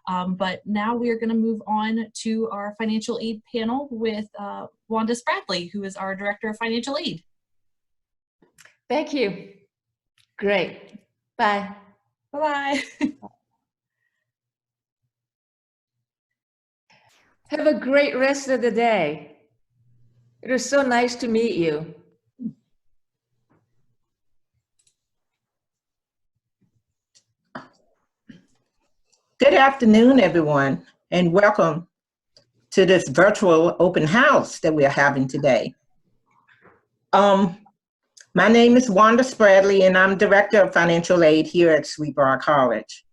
But now we are going to move on to our financial aid panel with Wanda Spradley, who is our Director of Financial Aid. Thank you. Great. Bye. Bye-bye. Have a great rest of the day. It was so nice to meet you. Good afternoon, everyone, and welcome to this virtual open house that we are having today. My name is Wanda Spradley, and I'm Director of Financial Aid here at Sweet Briar College.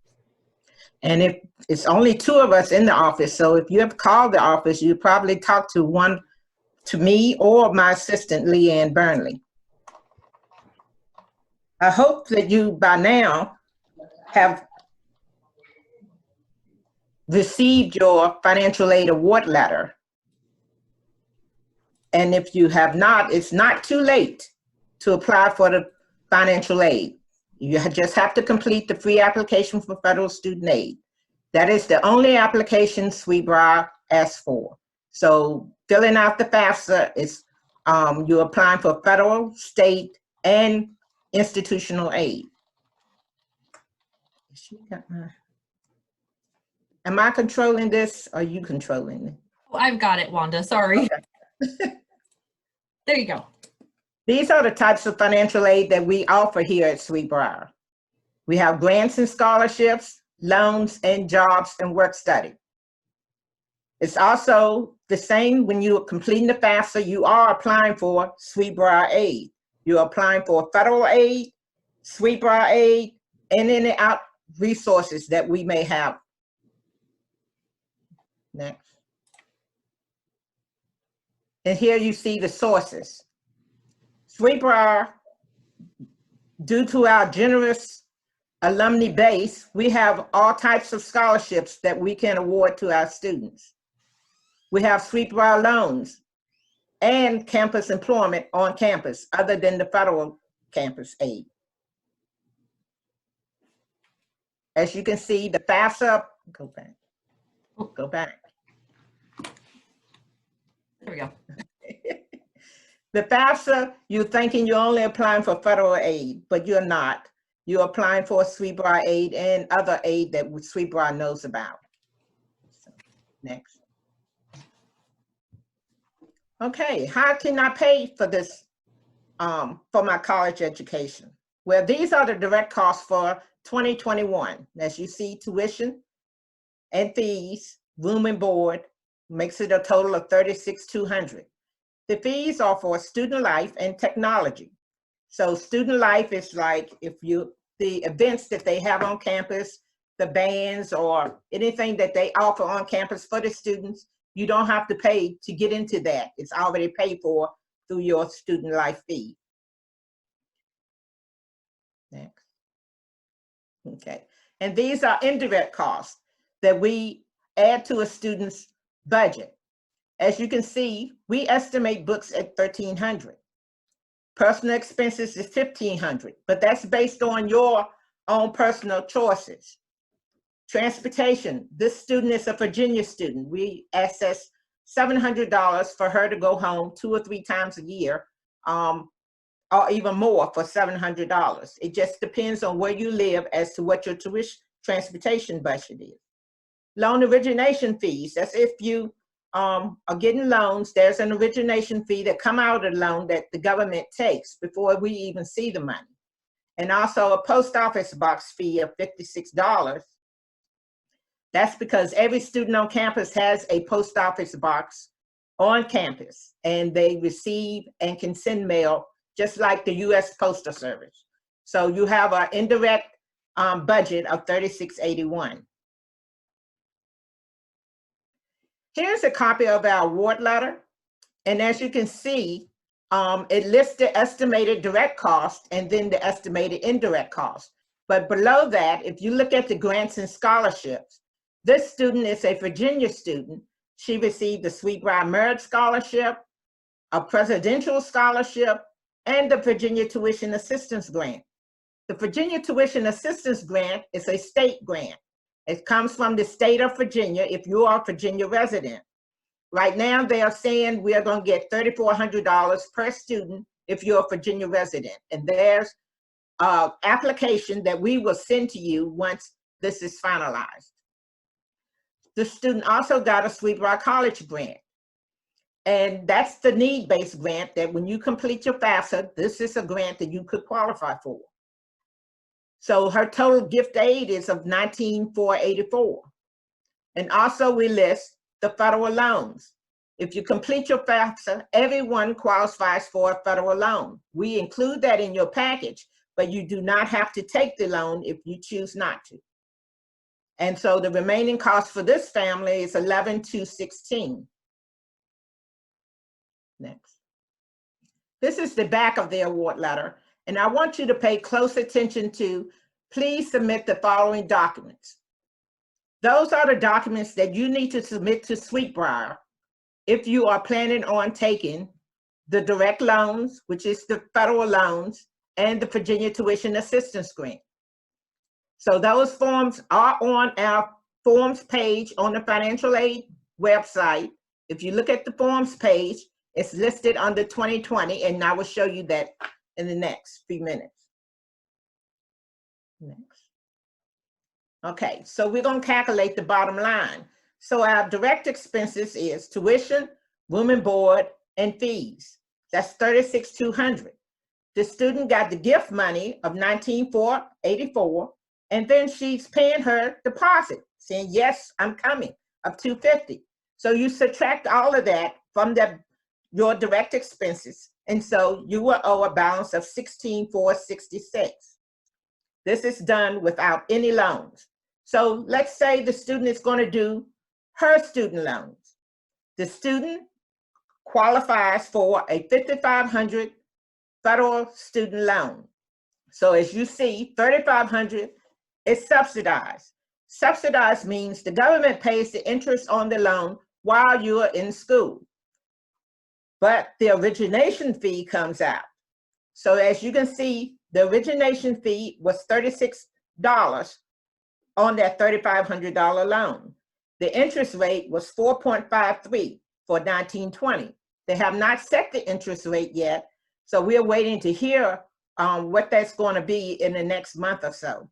And it's only two of us in the office, so if you have called the office, you probably talk to me or my assistant, Leanne Burnley. I hope that you, by now, have received your financial aid award letter. And if you have not, it's not too late to apply for the financial aid. You just have to complete the free application for federal student aid. That is the only application Sweet Briar asks for. So filling out the FAFSA is you're applying for federal, state, and institutional aid. Am I controlling this or are you controlling it? Oh, I've got it, Wanda, sorry. Okay. There you go. These are the types of financial aid that we offer here at Sweet Briar. We have grants and scholarships, loans, and jobs and work study. It's also the same when you're completing the FAFSA, you are applying for Sweet Briar aid. You're applying for federal aid, Sweet Briar aid, and any out resources that we may have. Next. And here you see the sources. Sweet Briar, due to our generous alumni base, we have all types of scholarships that we can award to our students. We have Sweet Briar loans and campus employment on campus, other than the federal campus aid. As you can see, the FAFSA, go back. There we go. The FAFSA, you're thinking you're only applying for federal aid, but you're not. You're applying for Sweet Briar aid and other aid that Sweet Briar knows about. So, next. Okay, how can I pay for this, for my college education? Well, these are the direct costs for 2021. As you see, tuition and fees, room and board, makes it a total of $36,200. The fees are for student life and technology. So student life is like the events that they have on campus, the bands or anything that they offer on campus for the students, you don't have to pay to get into that. It's already paid for through your student life fee. Next. Okay. And these are indirect costs that we add to a student's budget. As you can see, we estimate books at $1,300. Personal expenses is $1,500, but that's based on your own personal choices. Transportation, this student is a Virginia student. We access $700 for her to go home 2 or 3 times a year, or even more for $700. It just depends on where you live as to what your tuition transportation budget is. Loan origination fees, that's if you are getting loans, there's an origination fee that come out of the loan that the government takes before we even see the money. And also a post office box fee of $56. That's because every student on campus has a post office box on campus, and they receive and can send mail just like the U.S. Postal Service. So you have an indirect budget of $36.81. Here's a copy of our award letter. And as you can see, it lists the estimated direct cost and then the estimated indirect cost. But below that, if you look at the grants and scholarships, this student is a Virginia student. She received the Sweet Briar Merit Scholarship, a Presidential Scholarship, and the Virginia Tuition Assistance Grant. The Virginia Tuition Assistance Grant is a state grant. It comes from the state of Virginia if you are a Virginia resident. Right now, they are saying we are going to get $3,400 per student if you're a Virginia resident. And there's an application that we will send to you once this is finalized. The student also got a Sweet Briar College grant. And that's the need-based grant that when you complete your FAFSA, this is a grant that you could qualify for. So her total gift aid is of $19,484. And also we list the federal loans. If you complete your FAFSA, everyone qualifies for a federal loan. We include that in your package, but you do not have to take the loan if you choose not to. And so the remaining cost for this family is $11,216. Next. This is the back of the award letter, and I want you to pay close attention to, please submit the following documents. Those are the documents that you need to submit to Sweet Briar if you are planning on taking the direct loans, which is the federal loans, and the Virginia Tuition Assistance Grant. So those forms are on our forms page on the Financial Aid website. If you look at the forms page, it's listed under 2020, and I will show you that in the next few minutes. Next. Okay, so we're going to calculate the bottom line. So our direct expenses is tuition, room and board, and fees. That's $36,200. The student got the gift money of $19,484, and then she's paying her deposit, saying, yes, I'm coming, of $250. So you subtract all of that from your direct expenses, and so you will owe a balance of $16,466. This is done without any loans. So let's say the student is going to do her student loans. The student qualifies for a $5,500 federal student loan. So as you see, $3,500 is subsidized. Subsidized means the government pays the interest on the loan while you are in school, but the origination fee comes out. So as you can see, the origination fee was $36 on that $3,500 loan. The interest rate was 4.53 for 1920. They have not set the interest rate yet, so we're waiting to hear what that's going to be in the next month or so.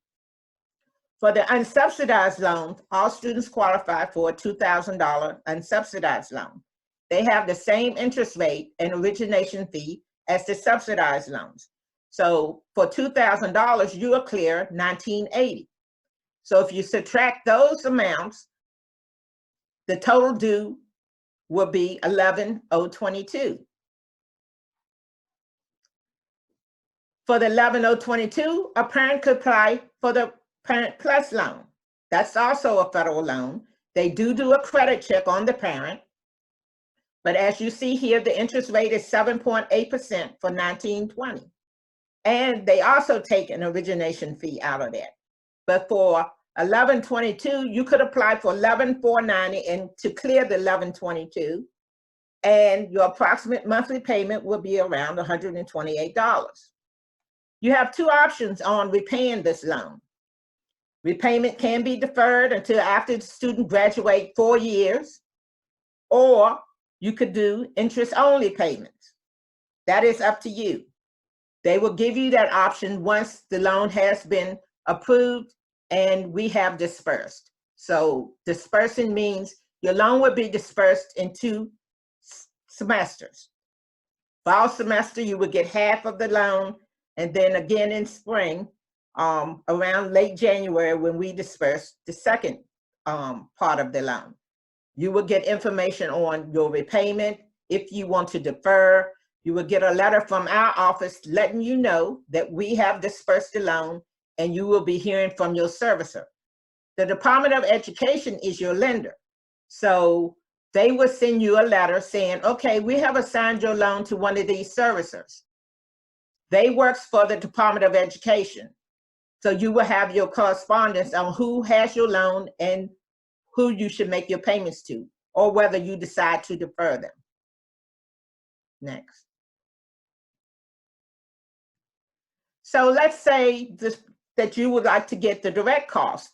For the unsubsidized loans, all students qualify for a $2,000 unsubsidized loan. They have the same interest rate and origination fee as the subsidized loans. So for $2,000, you are clear $1,980. So if you subtract those amounts, the total due will be $11,022. For the $11,022, a parent could apply for the Parent Plus loan. That's also a federal loan. They do a credit check on the parent. But as you see here, the interest rate is 7.8% for 1920. And they also take an origination fee out of that. But for $11,022, you could apply for $11,490 and to clear the $11,022. And your approximate monthly payment will be around $128. You have two options on repaying this loan. Repayment can be deferred until after the student graduates 4 years, or you could do interest-only payments. That is up to you. They will give you that option once the loan has been approved and we have dispersed. So dispersing means your loan will be dispersed in 2 semesters. Fall semester, you will get half of the loan, and then again in spring, around late January when we disperse the second part of the loan. You will get information on your repayment. If you want to defer, you will get a letter from our office letting you know that we have dispersed the loan, and you will be hearing from your servicer. The Department of Education is your lender. So they will send you a letter saying, okay, we have assigned your loan to one of these servicers. They work for the Department of Education. So you will have your correspondence on who has your loan and who you should make your payments to, or whether you decide to defer them. Next. So let's say that you would like to get the direct cost.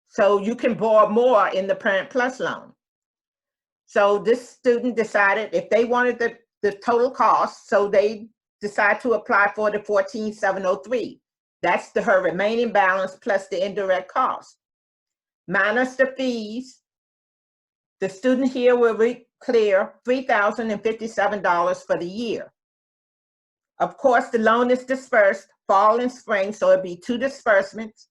So you can borrow more in the Parent Plus loan. So this student decided if they wanted the total cost, so they decide to apply for the 14,703. That's her remaining balance plus the indirect cost. Minus the fees, the student here will clear $3,057 for the year. Of course, the loan is dispersed fall and spring, so it'd be 2 disbursements,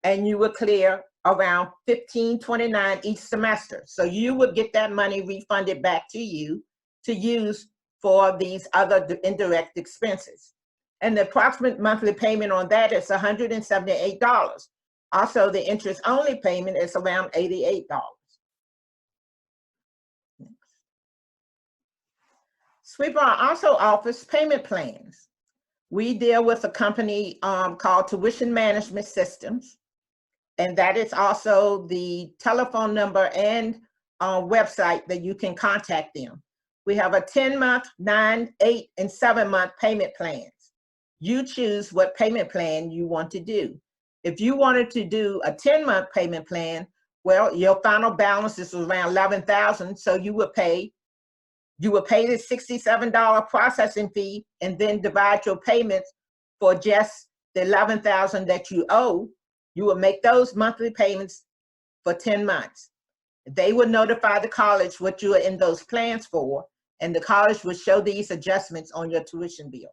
and you would clear around $1,529 each semester. So you would get that money refunded back to you to use for these other indirect expenses. And the approximate monthly payment on that is $178. Also, the interest-only payment is around $88. Sweet Briar also offers payment plans. We deal with a company called Tuition Management Systems, and that is also the telephone number and website that you can contact them. We have a 10-month, 9, 8, and 7-month payment plans. You choose what payment plan you want to do. If you wanted to do a 10-month payment plan, well, your final balance is around $11,000, so you would pay the $67 processing fee and then divide your payments for just the $11,000 that you owe. You will make those monthly payments for 10 months. They would notify the college what you are in those plans for, and the college would show these adjustments on your tuition bill.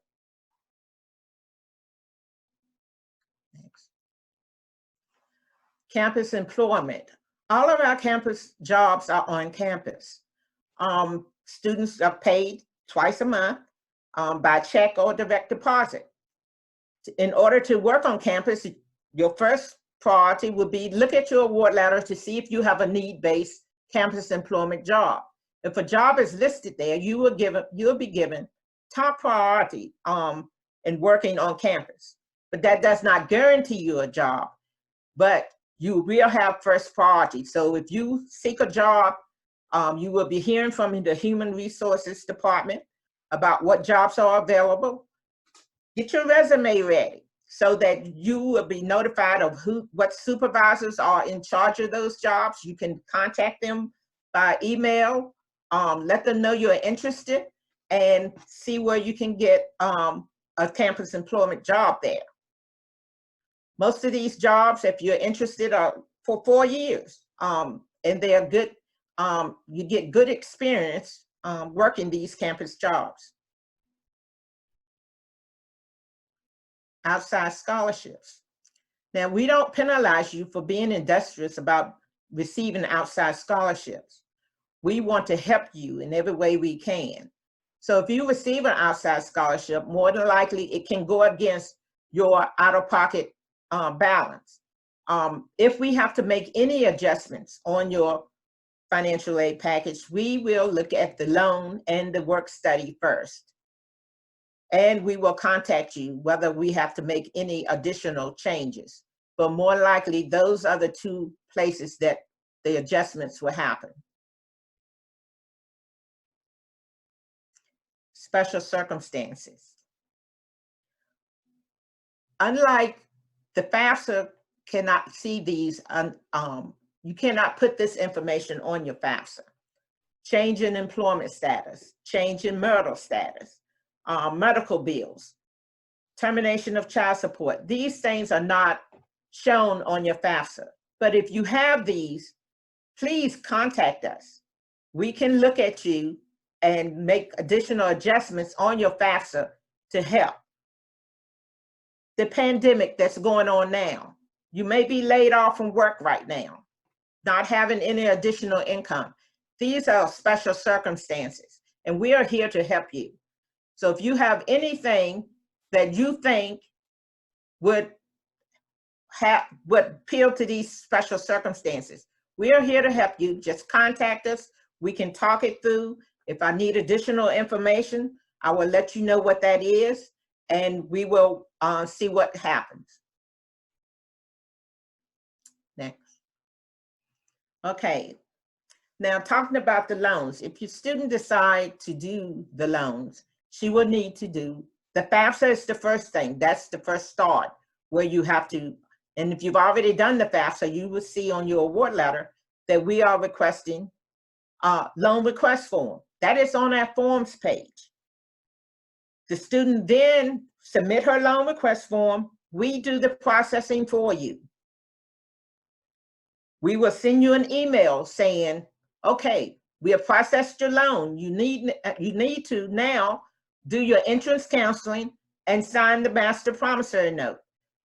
Next. Campus employment. All of our campus jobs are on campus. Students are paid twice a month by check or direct deposit. In order to work on campus, your first priority would be look at your award letter to see if you have a need-based campus employment job. If a job is listed there, you'll be given top priority in working on campus. But that does not guarantee you a job, but you will have first priority. So if you seek a job, you will be hearing from the Human Resources Department about what jobs are available. Get your resume ready so that you will be notified of what supervisors are in charge of those jobs. You can contact them by email, let them know you're interested, and see where you can get a campus employment job there. Most of these jobs, if you're interested, are for 4 years, and they are good. You get good experience working these campus jobs. Outside scholarships. Now, we don't penalize you for being industrious about receiving outside scholarships. We want to help you in every way we can. So if you receive an outside scholarship, more than likely it can go against your out-of-pocket balance. If we have to make any adjustments on your financial aid package, we will look at the loan and the work study first. And we will contact you whether we have to make any additional changes. But more likely, those are the 2 places that the adjustments will happen. Special circumstances. Unlike the FAFSA cannot see these, you cannot put this information on your FAFSA. Change in employment status, change in marital status, medical bills, termination of child support. These things are not shown on your FAFSA. But if you have these, please contact us. We can look at you and make additional adjustments on your FAFSA to help. The pandemic that's going on now, you may be laid off from work right now, not having any additional income. These are special circumstances, and we are here to help you. So if you have anything that you think would appeal to these special circumstances, we are here to help you. Just contact us. We can talk it through. If I need additional information, I will let you know what that is, and we will see what happens. Next. Okay. Now, talking about the loans, if your student decide to do the loans, she will need to do, the FAFSA is the first thing. That's the first start where you have to And if you've already done the FAFSA, you will see on your award letter that we are requesting loan request form. That is on our forms page. The student then submit her loan request form. We do the processing for you. We will send you an email saying, okay, we have processed your loan. You need to now do your entrance counseling and sign the master promissory note.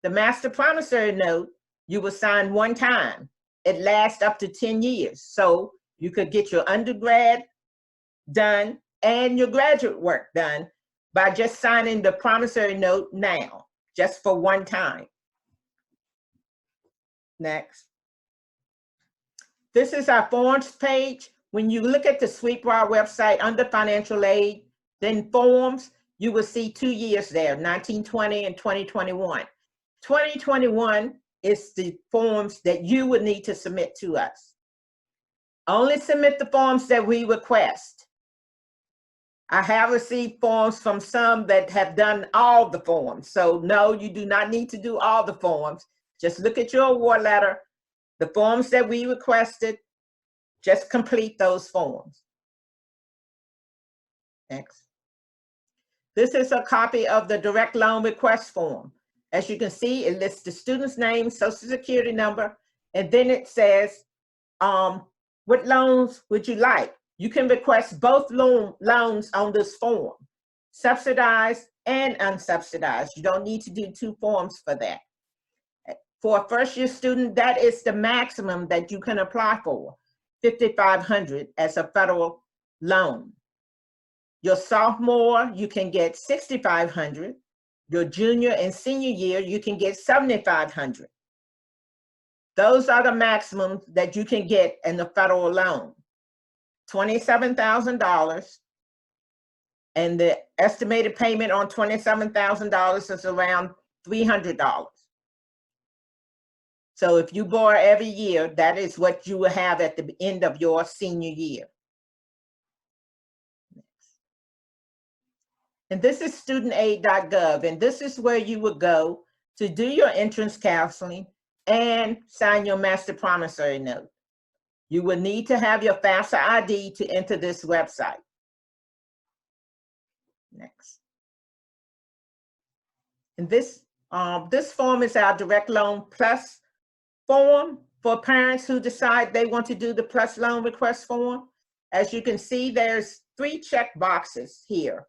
The master promissory note, you will sign one time. It lasts up to 10 years. So you could get your undergrad done and your graduate work done by just signing the promissory note now, just for one time. Next. This is our forms page. When you look at the Sweet Briar website under financial aid, then forms, you will see 2 years there, 1920 and 2021. 2021 is the forms that you would need to submit to us. Only submit the forms that we request. I have received forms from some that have done all the forms. So no, you do not need to do all the forms. Just look at your award letter, the forms that we requested, just complete those forms. Next. This is a copy of the direct loan request form. As you can see, it lists the student's name, social security number, and then it says, what loans would you like? You can request both loans on this form, subsidized and unsubsidized. You don't need to do 2 forms for that. For a first-year student, that is the maximum that you can apply for, $5,500 as a federal loan. Your sophomore, you can get $6,500. Your junior and senior year, you can get $7,500. Those are the maximums that you can get in the federal loan. $27,000, and the estimated payment on $27,000 is around $300. So if you borrow every year, that is what you will have at the end of your senior year. And this is studentaid.gov, and this is where you would go to do your entrance counseling and sign your master promissory note. You will need to have your FAFSA ID to enter this website. Next. And this form is our direct loan plus form for parents who decide they want to do the plus loan request form. As you can see, there's 3 check boxes here.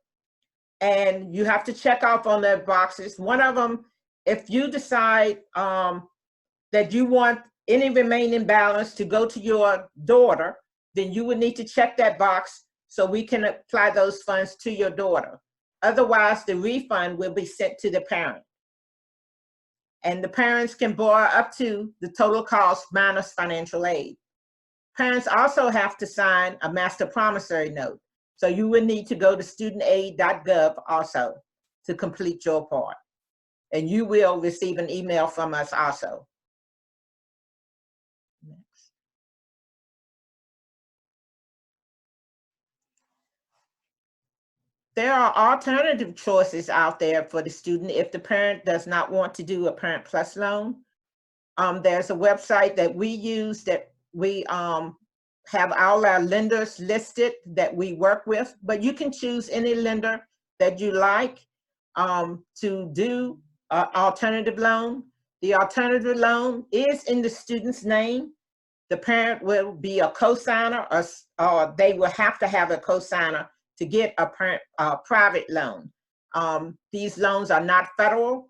And you have to check off on their boxes. One of them, if you decide that you want any remaining balance to go to your daughter, then you would need to check that box so we can apply those funds to your daughter. Otherwise, the refund will be sent to the parent. And the parents can borrow up to the total cost minus financial aid. Parents also have to sign a master promissory note. So you would need to go to studentaid.gov also to complete your part. And you will receive an email from us also. Next. There are alternative choices out there for the student if the parent does not want to do a Parent Plus loan. There's a website that we use that we have all our lenders listed that we work with, but you can choose any lender that you like to do an alternative loan. The alternative loan is in the student's name. The parent will be a co-signer, or they will have to have a co-signer to get a private loan. These loans are not federal.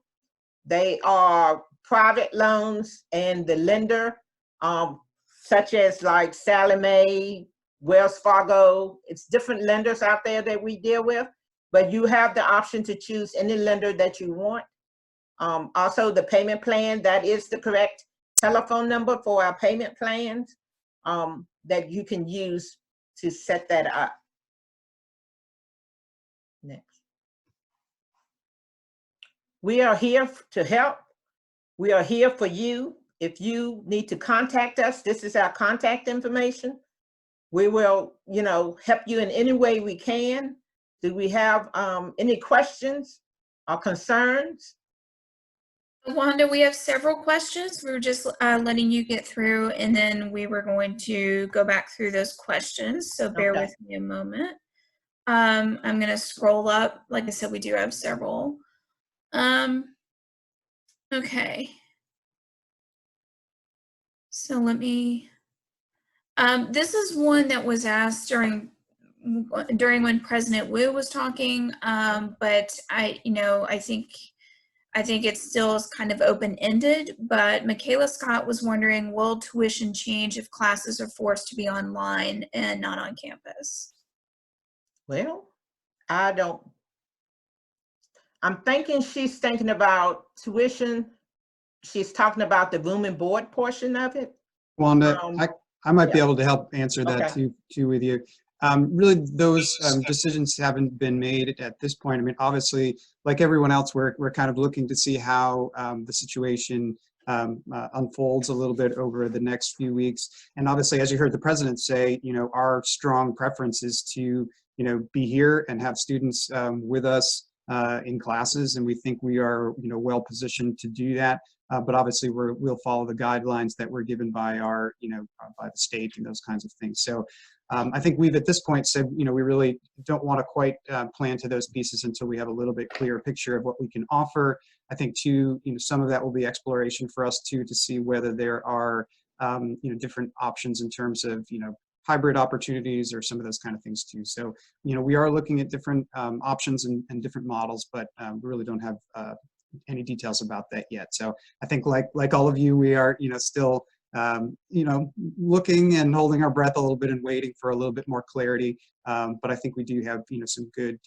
They are private loans, and the lender, such as like Sallie Mae, Wells Fargo, it's different lenders out there that we deal with, but you have the option to choose any lender that you want. Also, the payment plan, that is the correct telephone number for our payment plans that you can use to set that up. Next. We are here to help. We are here for you. If you need to contact us, this is our contact information. We will, help you in any way we can. Do we have any questions or concerns? Wanda, we have several questions. We were just letting you get through, and then we were going to go back through those questions. So bear Okay. with me a moment. I'm going to scroll up. Like I said, we do have several. Okay. So let me, this is one that was asked during when President Wu was talking, but I think it still is kind of open-ended, but Michaela Scott was wondering, will tuition change if classes are forced to be online and not on campus? Well, I'm thinking she's thinking about tuition. She's talking about the room and board portion of it. Wanda, I might be yeah. able to help answer that Okay. too with you. Really, those decisions haven't been made at this point. I mean, obviously, like everyone else, we're kind of looking to see how the situation unfolds a little bit over the next few weeks. And obviously, as you heard the president say, our strong preference is to, be here and have students with us in classes, and we think we are, well positioned to do that. But obviously, we'll follow the guidelines that we're given by our, by the state and those kinds of things. So I think we've at this point said, we really don't want to quite plan to those pieces until we have a little bit clearer picture of what we can offer. I think too, some of that will be exploration for us too, to see whether there are, different options in terms of, hybrid opportunities or some of those kind of things too. So, we are looking at different options and different models, but we really don't have any details about that yet. So I think like all of you, we are, still, looking and holding our breath a little bit and waiting for a little bit more clarity. But I think we do have, some good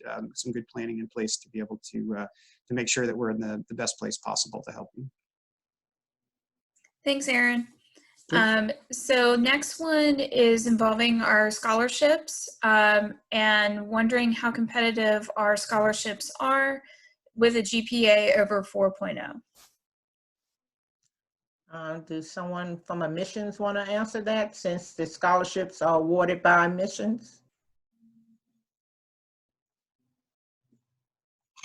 planning in place to be able to make sure that we're in the best place possible to help you. Thanks, Aaron. So next one is involving our scholarships and wondering how competitive our scholarships are with a GPA over 4.0. Does someone from admissions want to answer that, since the scholarships are awarded by admissions?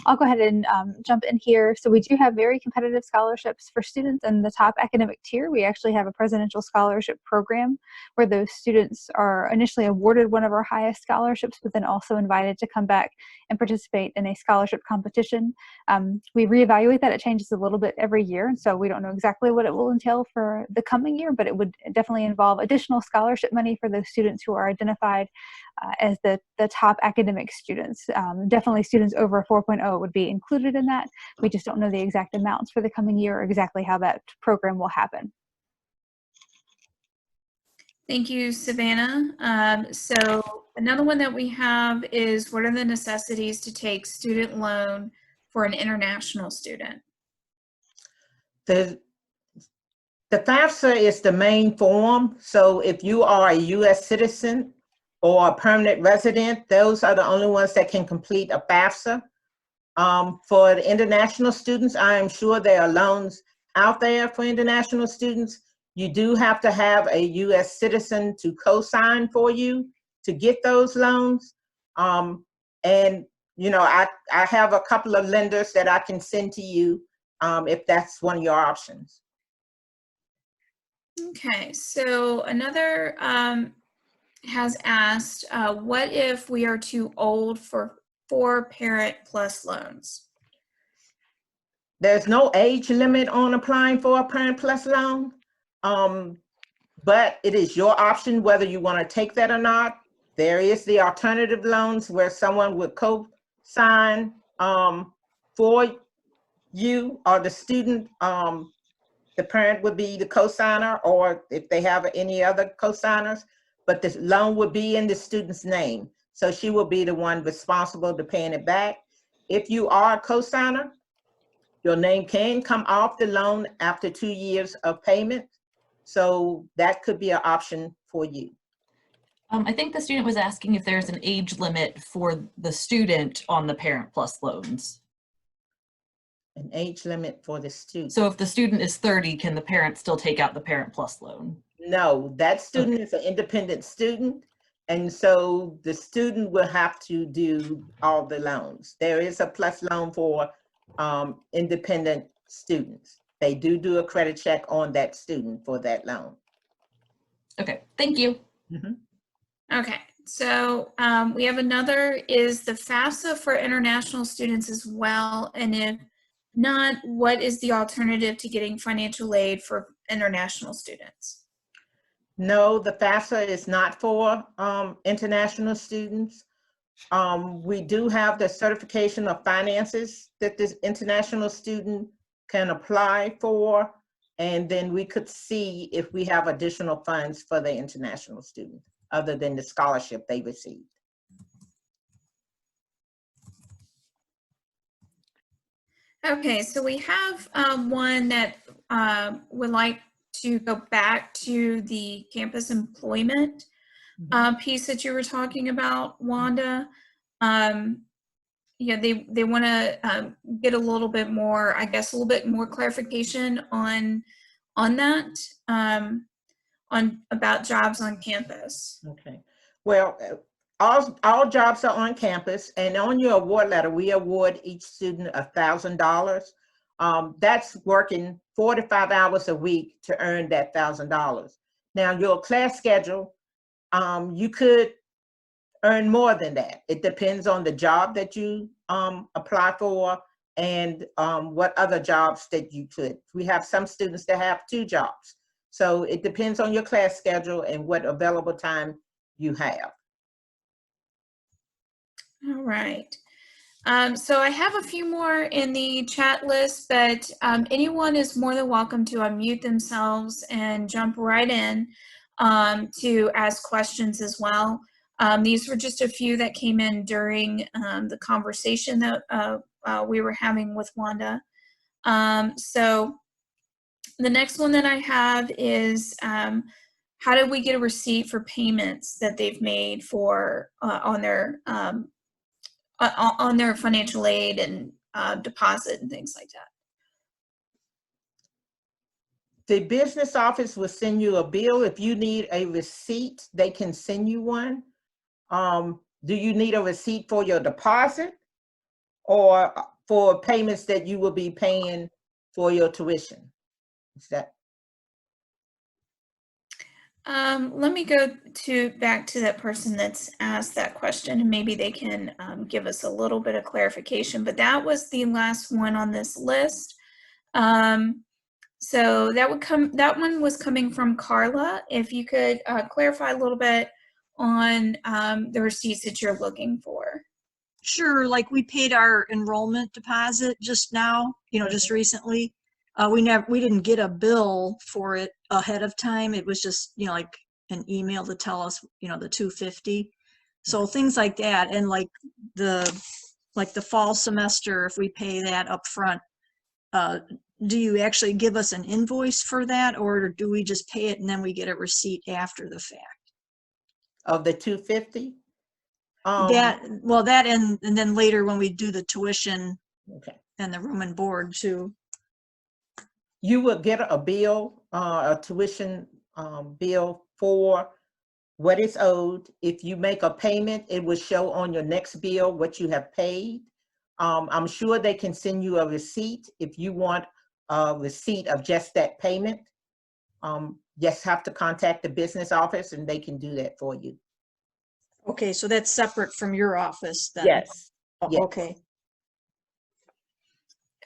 I'll go ahead and jump in here. So we do have very competitive scholarships for students in the top academic tier. We actually have a presidential scholarship program where those students are initially awarded one of our highest scholarships, but then also invited to come back and participate in a scholarship competition. We reevaluate that. It changes a little bit every year, and so we don't know exactly what it will entail for the coming year, but it would definitely involve additional scholarship money for those students who are identified as the top academic students. Definitely students over 4.0 would be included in that. We just don't know the exact amounts for the coming year or exactly how that program will happen. Thank you, Savannah. So another one that we have is, what are the necessities to take student loan for an international student? The FAFSA is the main form. So if you are a U.S. citizen or a permanent resident, those are the only ones that can complete a FAFSA. For the international students, I am sure there are loans out there for international students. You do have to have a U.S. citizen to co-sign for you to get those loans. And, I have a couple of lenders that I can send to you if that's one of your options. Okay, so another has asked, what if we are too old for 4-parent plus loans? There's no age limit on applying for a parent plus loan, but it is your option whether you want to take that or not. There is the alternative loans where someone would co-sign for you or the student. The parent would be the co-signer, or if they have any other co-signers, but the loan would be in the student's name. So she will be the one responsible to paying it back. If you are a co-signer, your name can come off the loan after 2 years of payment. So that could be an option for you. I think the student was asking if there's an age limit for the student on the Parent Plus loans. An age limit for the student. So if the student is 30, can the parent still take out the Parent Plus loan? No, that student is an independent student. And so the student will have to do all the loans. There is a plus loan for independent students. They do a credit check on that student for that loan. Okay, thank you. Okay, so we have another, is the FAFSA for international students as well? And if not, what is the alternative to getting financial aid for international students? No, the FAFSA is not for international students. We do have the certification of finances that this international student can apply for, and then we could see if we have additional funds for the international student other than the scholarship they received. Okay, so we have one that would like to go back to the campus employment piece that you were talking about, Wanda. Yeah, they want to get a little bit more, I guess, a little bit more clarification on that, on about jobs on campus. Okay. Well, all jobs are on campus, and on your award letter, we award each student $1,000. That's working 4 to 5 hours a week to earn that $1,000. Now, your class schedule, you could earn more than that. It depends on the job that you apply for and what other jobs that you could. We have some students that have 2 jobs. So it depends on your class schedule and what available time you have. All right. So I have a few more in the chat list, but anyone is more than welcome to unmute themselves and jump right in to ask questions as well. These were just a few that came in during the conversation that we were having with Wanda. So the next one that I have is, how do we get a receipt for payments that they've made for on their financial aid and deposit and things like that? The business office will send you a bill. If you need a receipt, they can send you one. Do you need a receipt for your deposit or for payments that you will be paying for your tuition? Is that? Let me go back to that person that's asked that question, and maybe they can give us a little bit of clarification, but that was the last one on this list. So that one was coming from Carla. If you could clarify a little bit on the receipts that you're looking for. Sure, like we paid our enrollment deposit just now, just recently. We didn't get a bill for it ahead of time. It was just, like an email to tell us, the $250. So things like that. And like the fall semester, if we pay that up front, do you actually give us an invoice for that, or do we just pay it and then we get a receipt after the fact? Of the $250? That and then later when we do the tuition, okay, and the room and board too. You will get a bill, a tuition bill for what is owed. If you make a payment, it will show on your next bill what you have paid. I'm sure they can send you a receipt if you want a receipt of just that payment. Just have to contact the business office and they can do that for you. Okay, so that's separate from your office then? Yes. Oh, Yes. okay.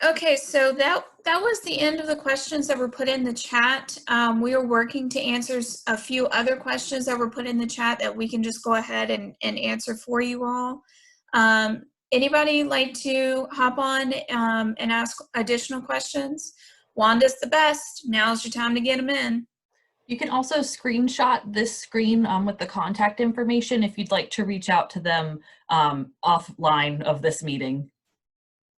Okay, so that was the end of the questions that were put in the chat. We are working to answer a few other questions that were put in the chat that we can just go ahead and answer for you all. Anybody like to hop on and ask additional questions? Wanda's the best. Now's your time to get them in. You can also screenshot this screen with the contact information if you'd like to reach out to them offline of this meeting.